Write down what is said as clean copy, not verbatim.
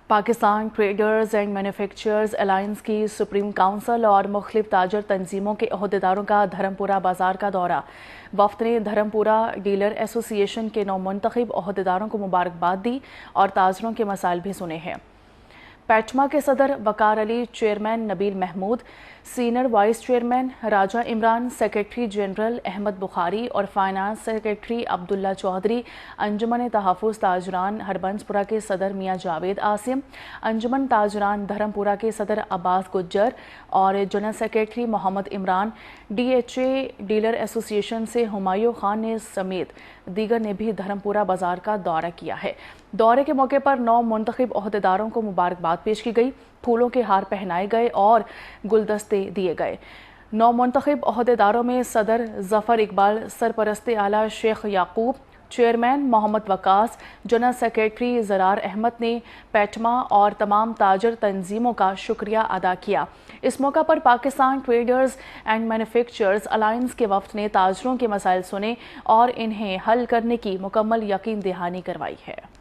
Pakistan traders and manufacturers alliance کی supreme council اور مختلف تاجر تنظیموں کے عہدیداروں کا دھرمپورہ بازار کا دورہ۔ وفد نے دھرمپورہ ڈیلر ایسوسی ایشن کے نومنتخب عہدیداروں کو مبارکباد دی اور تاجروں کے مسائل بھی سنے ہیں۔ پیٹما کے صدر وقار علی، چیئرمین نبیل محمود، سینئر وائس چیئرمین راجہ عمران، سیکریٹری جنرل احمد بخاری اور فائنانس سیکریٹری عبداللہ چودھری، انجمن تحفظ تاجران ہربنسپورہ کے صدر میاں جاوید عاصم، انجمن تاجران دھرمپورہ کے صدر عباس گجر اور general secretary Muhammad Imran, D H A dealer association سے ہمایوں خان نے سمیت دیگر نے بھی دھرمپورہ بازار کا دورہ کیا ہے۔ دورے کے موقع پر نو منتخب عہدیداروں کو مبارکباد پیش کی گئی، پھولوں کے ہار پہنائے گئے اور گلدستے دیے گئے۔ نو منتخب عہدیداروں میں صدر ظفر اقبال، سرپرست اعلیٰ شیخ یعقوب، چیئرمین محمد وقاص، جنرل سیکریٹری زرار احمد نے پیٹما اور تمام تاجر تنظیموں کا شکریہ ادا کیا۔ اس موقع پر Pakistan traders and manufacturers alliance کے وفد نے تاجروں کے مسائل سنے اور انہیں حل کرنے کی مکمل یقین دہانی کروائی ہے۔